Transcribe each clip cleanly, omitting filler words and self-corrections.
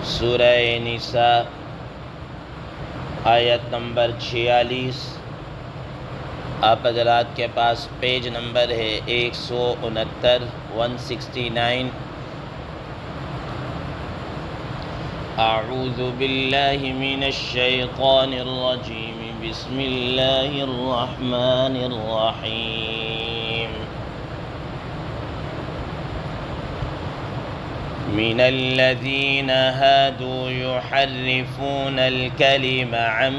سورہ نساء آیت نمبر 46۔ آپ حضرات کے پاس پیج نمبر ہے 169 169۔ اعوذ باللہ من الشیطان الرجیم، بسم اللہ الرحمن الرحیم۔ من الذين هادوا يحرفون الكلم عن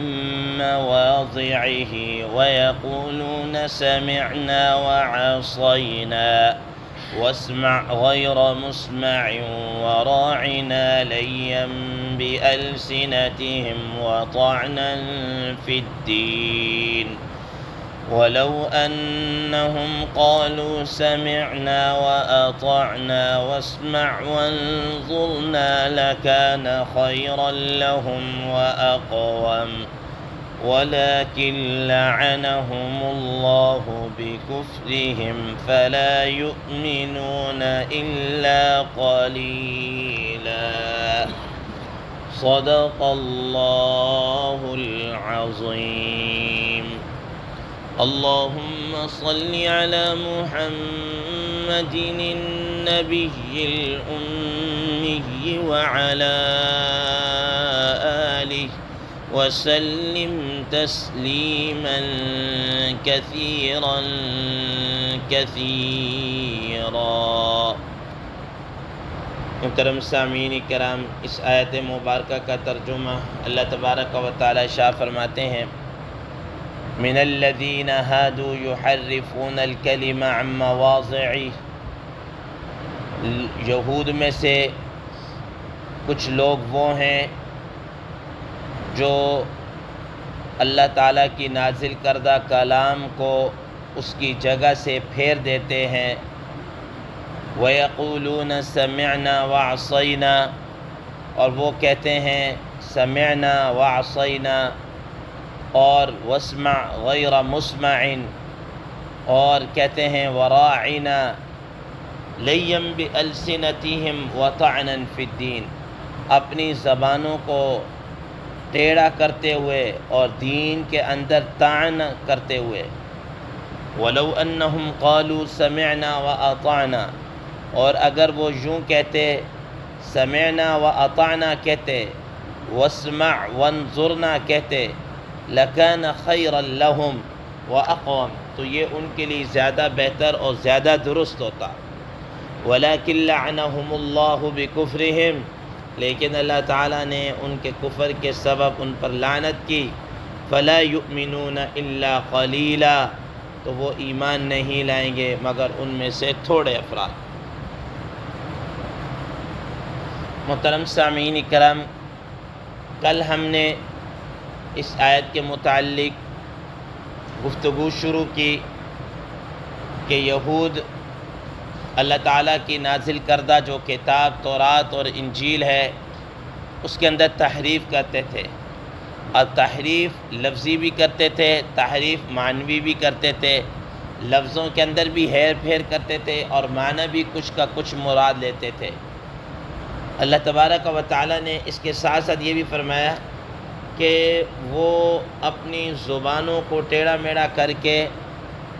مواضعه ويقولون سمعنا وعصينا واسمع غير مسمع وراعنا ليا بألسنتهم وطعنا في الدين ولو أنهم قالوا سمعنا وأطعنا واسمع وانظرنا لكان خيرا لهم وأقوم ولكن لعنهم الله بكفرهم فلا يؤمنون إلا قليلا۔ صدق الله العظيم۔ اللهم صل على محمد النبي الأمي وعلى آله وسلم تسليما كثيرا كثيرا۔ محترم سامعین کرام، اس آیت مبارکہ کا ترجمہ اللہ تبارک و تعالی شاہ فرماتے ہیں، من الذین ہادوا یحرفون الکلم عن مواضعہ، یہود میں سے کچھ لوگ وہ ہیں جو اللہ تعالیٰ کی نازل کردہ کلام کو اس کی جگہ سے پھیر دیتے ہیں۔ وَيَقُولُونَ سَمِعْنَا وَعَصَيْنَا، اور وہ کہتے ہیں سمعنا وعصینا، اور واسمع غیر مسمع، اور کہتے ہیں وراعنا لیا بألسنتہم وطعنا فی الدین، اپنی زبانوں کو ٹیڑھا کرتے ہوئے اور دین کے اندر طعن کرتے ہوئے۔ ولو انہم قالوا سمعنا واطعنا، اور اگر وہ یوں کہتے سمعنا واطعنا کہتے، واسمع وانظرنا کہتے، لکان خیرا لہم واقوم، تو یہ ان کے لیے زیادہ بہتر اور زیادہ درست ہوتا۔ ولیکن لعنہم اللہ بکفرہم، لیکن اللہ تعالیٰ نے ان کے کفر کے سبب ان پر لعنت کی۔ فلا یؤمنون الا قلیلا، تو وہ ایمان نہیں لائیں گے مگر ان میں سے تھوڑے افراد۔ محترم سامعین کرام، کل ہم نے اس آیت کے متعلق گفتگو شروع کی کہ یہود اللہ تعالیٰ کی نازل کردہ جو کتاب تورات اور انجیل ہے اس کے اندر تحریف کرتے تھے، اور تحریف لفظی بھی کرتے تھے، تحریف معنوی بھی کرتے تھے، لفظوں کے اندر بھی ہیر پھیر کرتے تھے اور معنی بھی کچھ کا کچھ مراد لیتے تھے۔ اللہ تبارک و تعالیٰ نے اس کے ساتھ ساتھ یہ بھی فرمایا کہ وہ اپنی زبانوں کو ٹیڑھا میڑھا کر کے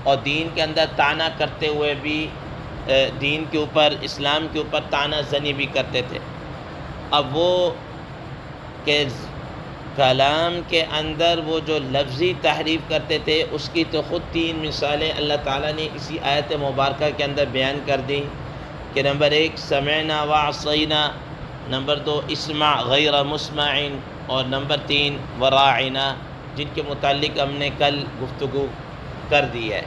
اور دین کے اندر طعنہ کرتے ہوئے بھی دین کے اوپر، اسلام کے اوپر طعنہ زنی بھی کرتے تھے۔ اب وہ کہ کلام کے اندر وہ جو لفظی تحریف کرتے تھے اس کی تو خود 3 مثالیں اللہ تعالیٰ نے اسی آیت مبارکہ کے اندر بیان کر دی کہ نمبر 1 سمعنا وعصینا، نمبر 2 اسمع غیر مسمع، اور نمبر 3 وراعنا، جن کے متعلق ہم نے کل گفتگو کر دی ہے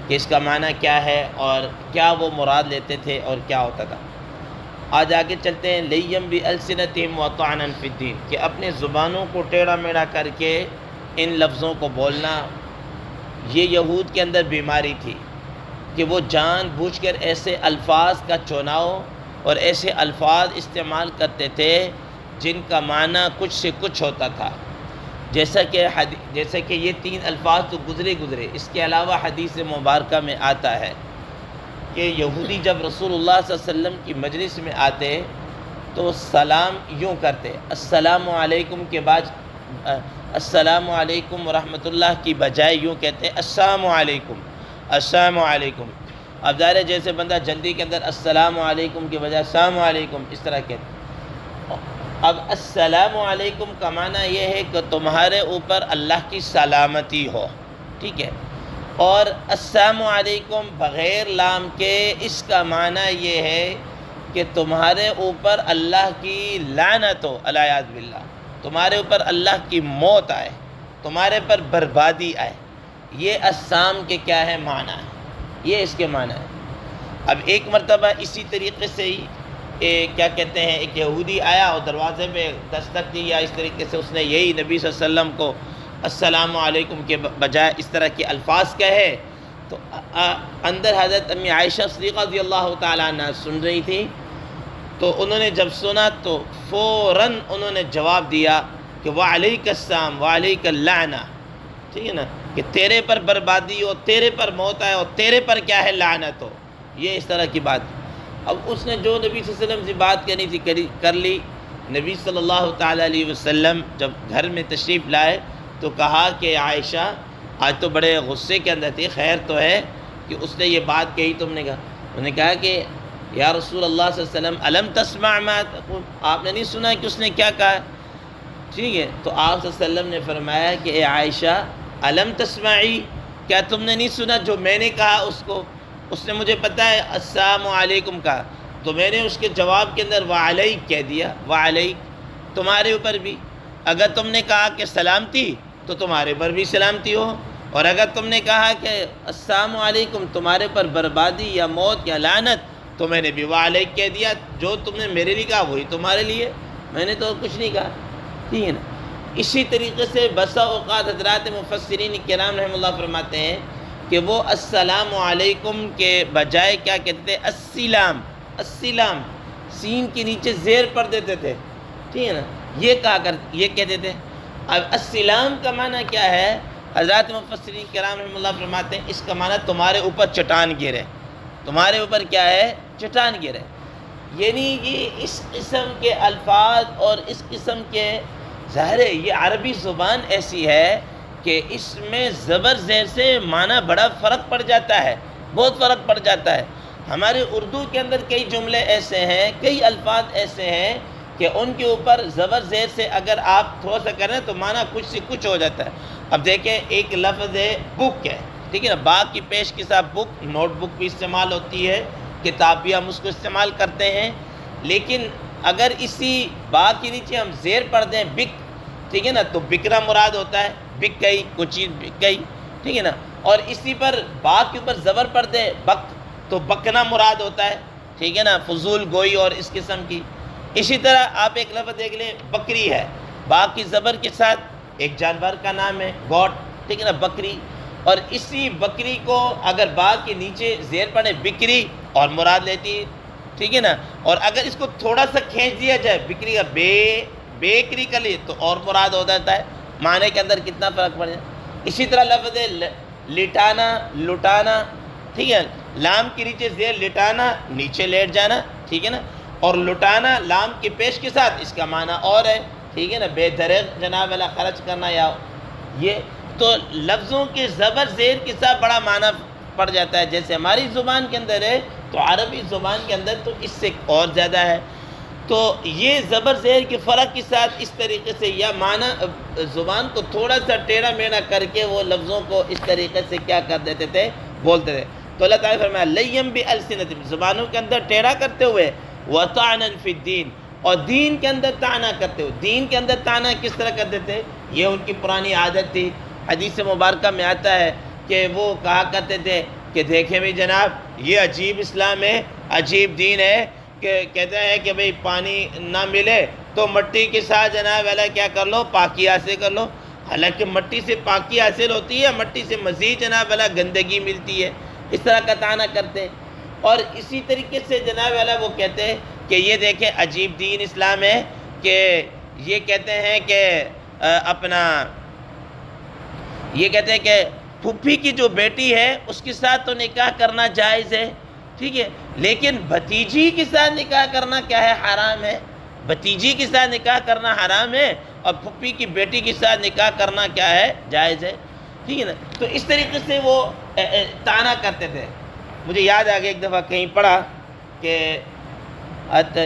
کہ اس کا معنی کیا ہے اور کیا وہ مراد لیتے تھے اور کیا ہوتا تھا۔ آج آگے چلتے ہیں، لیم بألسنتہم وطعنا فی الدین، کہ اپنے زبانوں کو ٹیڑھا میڑھا کر کے ان لفظوں کو بولنا، یہ یہود کے اندر بیماری تھی کہ وہ جان بوجھ کر ایسے الفاظ کا چناؤ اور ایسے الفاظ استعمال کرتے تھے جن کا معنی کچھ سے کچھ ہوتا تھا۔ جیسا کہ یہ 3 الفاظ تو گزرے، اس کے علاوہ حدیث مبارکہ میں آتا ہے کہ یہودی جب رسول اللہ صلی اللہ علیہ وسلم کی مجلس میں آتے تو سلام یوں کرتے، السلام علیکم کے بعد السلام علیکم ورحمۃ اللہ کی بجائے یوں کہتے السلام علیکم، السلام علیکم۔ اب ظاہر ہے جیسے بندہ جلدی کے اندر السلام علیکم کے بجائے السلام علیکم اس طرح کہتے۔ اب السلام علیکم کا معنی یہ ہے کہ تمہارے اوپر اللہ کی سلامتی ہو، ٹھیک ہے، اور السلام علیکم بغیر لام کے اس کا معنی یہ ہے کہ تمہارے اوپر اللہ کی لعنت ہو، الیاذ باللہ، تمہارے اوپر اللہ کی موت آئے، تمہارے پر بربادی آئے۔ یہ السلام کے کیا ہے معنی ہے، یہ اس کے معنی ہے۔ اب ایک مرتبہ اسی طریقے سے ہی کیا کہتے ہیں، ایک یہودی آیا اور دروازے پہ دستک دی، یا اس طریقے سے اس نے یہی نبی صلی اللہ علیہ وسلم کو السلام علیکم کے بجائے اس طرح کے الفاظ کہے، تو اندر حضرت امی عائشہ صدیقہ رضی اللہ تعالیٰ عنہ سن رہی تھی، تو انہوں نے جب سنا تو فوراً انہوں نے جواب دیا کہ وعلیک السلام وعلیک اللعنہ، ٹھیک ہے نا، کہ تیرے پر بربادی ہو، تیرے پر موت آئے، اور تیرے پر کیا ہے لعنت ہو، یہ اس طرح کی بات۔ اب اس نے جو نبی صلی اللہ علیہ وسلم سے بات کرنی تھی کر لی۔ نبی صلی اللہ تعالیٰ علیہ وسلم جب گھر میں تشریف لائے تو کہا کہ عائشہ آج تو بڑے غصے کے اندر تھی، خیر تو ہے کہ اس نے یہ بات کہی، تم نے کہا، انہوں نے کہا کہ یا رسول اللہ صلی اللہ علیہ وسلم الم تسمع ما تقول، آپ نے نہیں سنا کہ اس نے کیا کہا، ٹھیک ہے، تو آپ صلی اللہ علیہ وسلم نے فرمایا کہ اے عائشہ الم تسمعی، کیا تم نے نہیں سنا جو میں نے کہا اس کو، اس نے مجھے پتہ ہے السلام علیکم کا، تو میں نے اس کے جواب کے اندر وعلیک کہہ دیا، وعلیک، تمہارے اوپر بھی، اگر تم نے کہا کہ سلامتی تو تمہارے پر بھی سلامتی ہو، اور اگر تم نے کہا کہ السلام علیکم تمہارے پر بربادی یا موت یا لعنت، تو میں نے بھی وعلیک کہہ دیا، جو تم نے میرے لیے کہا وہی تمہارے لیے، میں نے تو کچھ نہیں کہا، ٹھیک ہے نا۔ اسی طریقے سے بسا اوقات حضرات مفسرین کرام رحمہ اللہ فرماتے ہیں کہ وہ السلام علیکم کے بجائے کیا کہتے تھے، السلام، السلام، سین کے نیچے زیر پڑھ دیتے تھے، ٹھیک ہے نا، یہ کہتے تھے۔ اب السلام کا معنی کیا ہے، حضرات مفسرین کرام رحمہ اللہ فرماتے ہیں اس کا معنی تمہارے اوپر چٹان گرے، تمہارے اوپر کیا ہے، چٹان گرے، یعنی یہ اس قسم کے الفاظ اور اس قسم کے، ظاہر ہے یہ عربی زبان ایسی ہے کہ اس میں زبر زیر سے معنی بڑا فرق پڑ جاتا ہے، بہت فرق پڑ جاتا ہے۔ ہمارے اردو کے اندر کئی جملے ایسے ہیں، کئی الفاظ ایسے ہیں کہ ان کے اوپر زبر زیر سے اگر آپ تھوڑا سا کریں تو معنی کچھ سے کچھ ہو جاتا ہے۔ اب دیکھیں ایک لفظ ہے بک ہے، ٹھیک ہے نا، با کی پیش کے ساتھ بک، نوٹ بک بھی استعمال ہوتی ہے، کتاب بھی ہم اس کو استعمال کرتے ہیں، لیکن اگر اسی با کے نیچے ہم زیر پڑھ دیں بک، ٹھیک ہے نا، تو بکرا مراد ہوتا ہے، بک گئی، کوئی چیز بک گئی، ٹھیک ہے نا، اور اسی پر با کے اوپر زبر پڑھ دیں بک، تو بکنا مراد ہوتا ہے، ٹھیک ہے نا، فضول گوئی اور اس قسم کی۔ اسی طرح آپ ایک لفظ دیکھ لیں بکری ہے، با کی زبر کے ساتھ ایک جانور کا نام ہے گوٹ، ٹھیک ہے نا، بکری، اور اسی بکری کو اگر با کے نیچے زیر پڑھے بکری اور مراد لیتی ہے، ٹھیک ہے نا، اور اگر اس کو تھوڑا سا کھینچ دیا جائے بکری کا بیکری کر لی تو اور مراد ہو جاتا ہے، معنی کے اندر کتنا فرق پڑ جائے۔ اسی طرح لفظ لٹانا، لٹانا، ٹھیک ہے، لام کے نیچے زیر لٹانا، نیچے لیٹ جانا، ٹھیک ہے نا، اور لٹانا لام کے پیش کے ساتھ اس کا معنی اور ہے، ٹھیک ہے نا، بے دریغ جناب والا خرچ کرنا، یا یہ تو لفظوں کے زبر زیر کے ساتھ بڑا معنی پڑ جاتا ہے، جیسے ہماری زبان کے اندر ہے تو عربی زبان کے اندر تو اس سے اور زیادہ ہے۔ تو یہ زبر زیر کے فرق کے ساتھ اس طریقے سے یا معنی زبان کو تھوڑا سا ٹیڑھا میڑھا کر کے وہ لفظوں کو اس طریقے سے کیا کر دیتے تھے، بولتے تھے۔ تو اللہ تعالیٰ فرمایا لیم بِأَلْسِنَتِهِمْ، زبانوں کے اندر ٹیڑھا کرتے ہوئے، وَطَعْنًا فِي الدِّينِ، اور دین کے اندر طعنہ کرتے ہوئے۔ دین کے اندر طعنہ کس طرح کرتے تھے، یہ ان کی پرانی عادت تھی۔ حدیث مبارکہ میں آتا ہے کہ وہ کہا کرتے تھے کہ دیکھیں بھی جناب یہ عجیب اسلام ہے، عجیب دین ہے، کہ کہتے ہیں کہ بھئی پانی نہ ملے تو مٹی کے ساتھ جناب والا کیا کر لو، پاکی حاصل کر لو، حالانکہ مٹی سے پاکی حاصل ہوتی ہے، مٹی سے مزید جناب والا گندگی ملتی ہے، اس طرح کا طعنہ کرتے ہیں۔ اور اسی طریقے سے جناب والا وہ کہتے ہیں کہ یہ دیکھیں عجیب دین اسلام ہے، کہ یہ کہتے ہیں کہ اپنا یہ کہتے ہیں کہ پھپھی کی جو بیٹی ہے اس کے ساتھ تو نکاح کرنا جائز ہے، ٹھیک ہے، لیکن بھتیجی کے ساتھ نکاح کرنا کیا ہے، حرام ہے۔ بھتیجی کے ساتھ نکاح کرنا حرام ہے اور پھپھی کی بیٹی کے ساتھ نکاح کرنا کیا ہے؟ جائز ہے، ٹھیک ہے نا؟ تو اس طریقے سے وہ طعنہ کرتے تھے۔ مجھے یاد آ گیا ایک دفعہ کہیں پڑھا کہ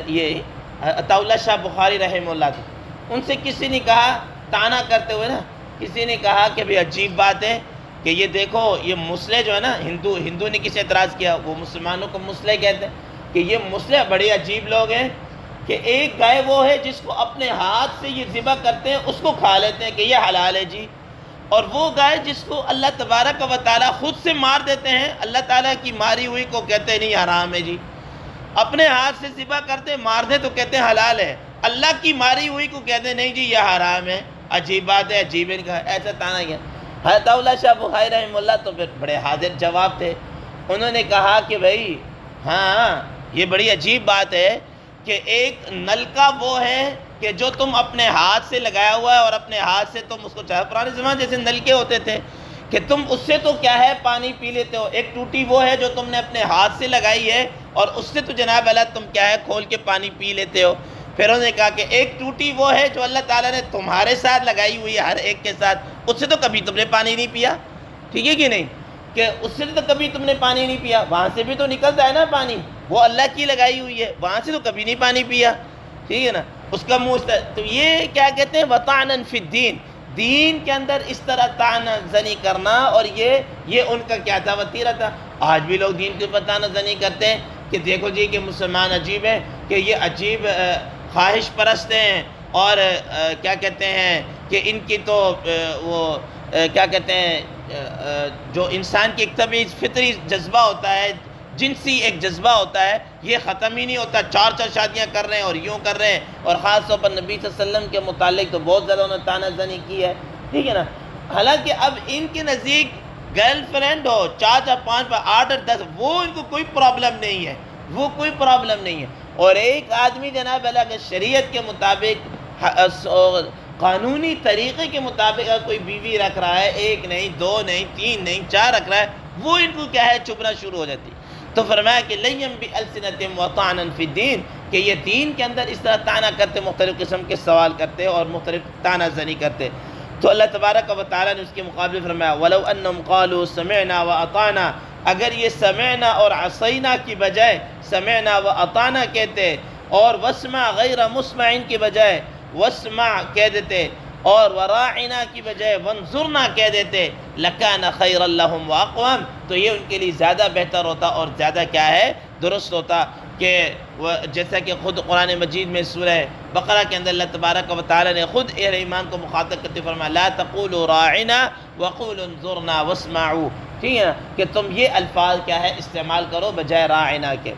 یہ عطا اللہ شاہ بخاری رحمہ اللہ تھے، ان سے کسی نے کہا طعنہ کرتے ہوئے نا، کسی نے کہا کہ بھئی عجیب بات ہے کہ یہ دیکھو یہ مسلح جو ہے نا، ہندو نے کسی اعتراض کیا، وہ مسلمانوں کو مسلح کہتے ہیں کہ یہ مسلح بڑے عجیب لوگ ہیں کہ ایک گائے وہ ہے جس کو اپنے ہاتھ سے یہ ذبح کرتے ہیں، اس کو کھا لیتے ہیں کہ یہ حلال ہے جی، اور وہ گائے جس کو اللہ تبارک و تعالیٰ خود سے مار دیتے ہیں، اللہ تعالیٰ کی ماری ہوئی کو کہتے ہیں نہیں حرام ہے جی، اپنے ہاتھ سے ذبح کرتے مار دے تو کہتے ہیں حلال ہے، اللہ کی ماری ہوئی کو کہتے ہیں نہیں جی یہ حرام ہے۔ عجیب بات ہے، عجیب ان کا ایسا طعنہ کیا۔ حضرت اللہ شاہ بخاری رحمہ اللہ تو پھر بڑے حاضر جواب تھے، انہوں نے کہا کہ بھئی ہاں یہ بڑی عجیب بات ہے کہ ایک نلکا وہ ہے کہ جو تم اپنے ہاتھ سے لگایا ہوا ہے اور اپنے ہاتھ سے تم اس کو چاہے، پرانے زمانے جیسے نلکے ہوتے تھے کہ تم اس سے تو کیا ہے پانی پی لیتے ہو، ایک ٹوٹی وہ ہے جو تم نے اپنے ہاتھ سے لگائی ہے اور اس سے تو جناب اللہ تم کیا ہے کھول کے پانی پی لیتے ہو۔ پھر انہوں نے کہا کہ ایک ٹوٹی وہ ہے جو اللہ تعالیٰ نے تمہارے ساتھ لگائی ہوئی ہے ہر ایک کے ساتھ، اس سے تو کبھی تم نے پانی نہیں پیا، ٹھیک ہے کہ نہیں، کہ اس سے تو کبھی تم نے پانی نہیں پیا، وہاں سے بھی تو نکلتا ہے نا پانی، وہ اللہ کی لگائی ہوئی ہے، وہاں سے تو کبھی نہیں پانی پیا، ٹھیک ہے نا، اس کا منہ۔ تو یہ کیا کہتے ہیں وطعناً فی الدین، دین کے اندر اس طرح طعنہ زنی کرنا، اور یہ ان کا کیا تھا؟ وتیرہ تھا۔ آج بھی لوگ دین کے اوپر طعنہ زنی کرتے ہیں کہ دیکھو جی کہ مسلمان عجیب ہیں، کہ یہ عجیب خواہش پرست ہیں، اور کیا کہتے ہیں کہ ان کی تو وہ کیا کہتے ہیں جو انسان کی ایک طبعی فطری جذبہ ہوتا ہے، جنسی ایک جذبہ ہوتا ہے، یہ ختم ہی نہیں ہوتا، چار شادیاں کر رہے ہیں اور یوں کر رہے ہیں، اور خاص طور پر نبی صلی اللہ علیہ وسلم کے متعلق تو بہت زیادہ انہوں نے طعنہ زنی کی ہے، ٹھیک ہے نا۔ حالانکہ اب ان کے نزدیک گرل فرینڈ ہو 4 5 8 اور 10 وہ ان کو کوئی پرابلم نہیں ہے، وہ کوئی پرابلم نہیں ہے، اور ایک آدمی جناب اللہ کے شریعت کے مطابق قانونی طریقے کے مطابق اگر کوئی بیوی رکھ رہا ہے، 1 نہیں 2 نہیں 3 نہیں 4 رکھ رہا ہے، وہ ان کو کیا ہے چبھنا شروع ہو جاتی۔ تو فرمایا کہ لیم بِأَلْسِنَتِهِمْ وَطَعْنًا فِي الدِّينِ، کہ یہ دین کے اندر اس طرح طعنہ کرتے، مختلف قسم کے سوال کرتے اور مختلف طعنہ زنی کرتے۔ تو اللہ تبارک و تعالیٰ نے اس کے مقابلے فرمایا وَلَوْ أَنَّهُمْ قَالُوا سَمِعْنَا وَأَطَعْنَا، اگر یہ سمعنا اور عصینا کی بجائے سمعنا وأطعنا کہتے، اور واسمع غیر مسمع کی بجائے واسمع کہہ دیتے، اور وراعنا کی بجائے وانظرنا کہہ دیتے، لکان خیر لہم واقوام، تو یہ ان کے لیے زیادہ بہتر ہوتا اور زیادہ کیا ہے درست ہوتا۔ کہ جیسا کہ خود قرآن مجید میں سورہ بقرہ کے اندر اللہ تبارک و تعالیٰ نے خود اہل ایمان کو مخاطب کرتے فرمایا لا تقولوا راعنا وقولوا انظرنا واسمعوا، ٹھیک ہے نا، کہ تم یہ الفاظ کیا ہے استعمال کرو بجائے راعنا کے۔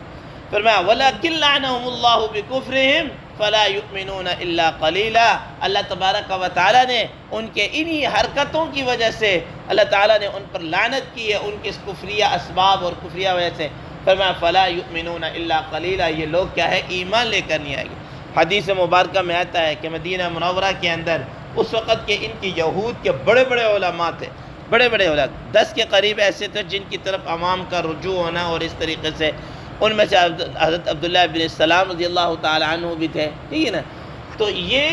فرمایا وَلَكِنْ لَعْنَهُمُ اللَّهُ بِكُفْرِهِمْ فَلَا يُؤْمِنُونَ إِلَّا قَلِيلًا، اللہ تبارک و تعالیٰ نے ان کے انہی حرکتوں کی وجہ سے اللہ تعالیٰ نے ان پر لعنت کی ہے، ان کے کفریہ اسباب اور کفریہ وجہ سے۔ فرمایا فَلَا يُؤْمِنُونَ إِلَّا قَلِيلًا، یہ لوگ کیا ہے ایمان لے کر نہیں آئے گے۔ حدیث مبارکہ میں آتا ہے کہ مدینہ منورہ کے اندر اس وقت کے ان کی یہود کے بڑے بڑے علماء تھے، بڑے بڑے علماء 10 کے قریب ایسے تھے جن کی طرف عوام کا رجوع ہونا، اور اس طریقے سے ان میں سے حضرت عبداللہ بن السلام رضی اللہ تعالی عنہ بھی تھے، ٹھیک ہے نا۔ تو یہ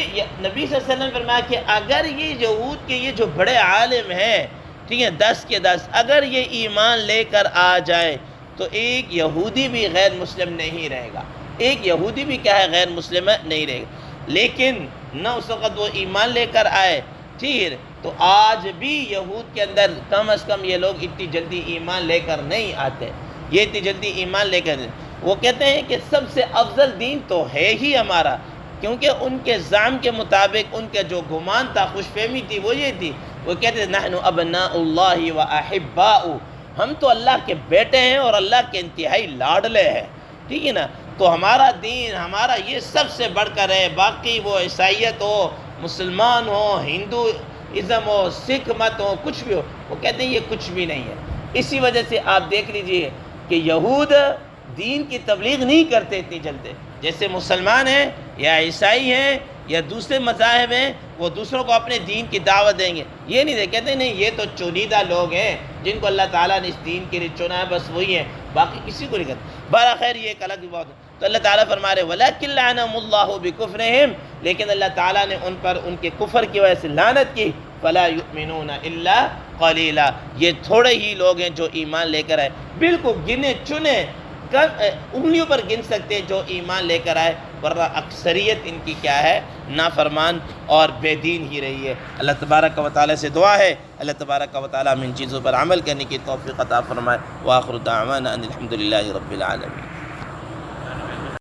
نبی صلی اللہ علیہ وسلم فرمایا کہ اگر یہ یہود کے یہ جو بڑے عالم ہیں، ٹھیک ہے 10 کے 10، اگر یہ ایمان لے کر آ جائے تو ایک یہودی بھی غیر مسلم نہیں رہے گا، ایک یہودی بھی کیا ہے غیر مسلم نہیں رہے گا۔ لیکن نہ اس وقت وہ ایمان لے کر آئے، ٹھیک ہے، تو آج بھی یہود کے اندر کم از کم یہ لوگ اتنی جلدی ایمان لے کر نہیں آتے، یہ اتنی جلدی ایمان لے کر وہ کہتے ہیں کہ سب سے افضل دین تو ہے ہی ہمارا، کیونکہ ان کے زعم کے مطابق ان کا جو گمان تھا، خوش فہمی تھی، وہ یہ تھی، وہ کہتے ہیں نحن ابناء اللہ و احباء، ہم تو اللہ کے بیٹے ہیں اور اللہ کے انتہائی لاڈلے ہیں، ٹھیک ہے نا، تو ہمارا دین ہمارا یہ سب سے بڑھ کر ہے، باقی وہ عیسائیت ہو، مسلمان ہو، ہندوازم ہو، سکھ مت ہو، کچھ بھی ہو، وہ کہتے ہیں یہ کچھ بھی نہیں ہے۔ اسی وجہ سے آپ دیکھ لیجئے کہ یہود دین کی تبلیغ نہیں کرتے اتنی جلدی، جیسے مسلمان ہیں یا عیسائی ہیں یا دوسرے مذاہب ہیں، وہ دوسروں کو اپنے دین کی دعوت دیں گے، یہ نہیں دے، کہتے ہیں نہیں یہ تو چنیدہ لوگ ہیں جن کو اللہ تعالیٰ نے اس دین کے لیے چنا ہے، بس وہی ہیں، باقی کسی کو نہیں کرتے۔ بہرحال خیر یہ ایک الگ بات ہے۔ تو اللہ تعالیٰ فرما رہے وَلَكِنْ لَعَنَهُمُ اللَّهُ بِكُفْرِهِمْ، لیکن اللہ تعالیٰ نے ان پر ان کے کفر کی وجہ سے لعنت کی. فَلَا يُؤْمِنُونَ إِلَّا قَلِيلًا، یہ تھوڑے ہی لوگ ہیں جو ایمان لے کر آئے، بالکل گنے چنے انگلیوں پر گن سکتے ہیں جو ایمان لے کر آئے، ورنہ اکثریت ان کی کیا ہے؟ نافرمان اور بے دین ہی رہی ہے. اللہ تبارک و تعالیٰ سے دعا ہے اللہ تبارک و تعالیٰ ہم ان چیزوں پر عمل کرنے کی توفیق عطا فرمائے. وآخر دعوانا ان الحمد للہ رب العالمین.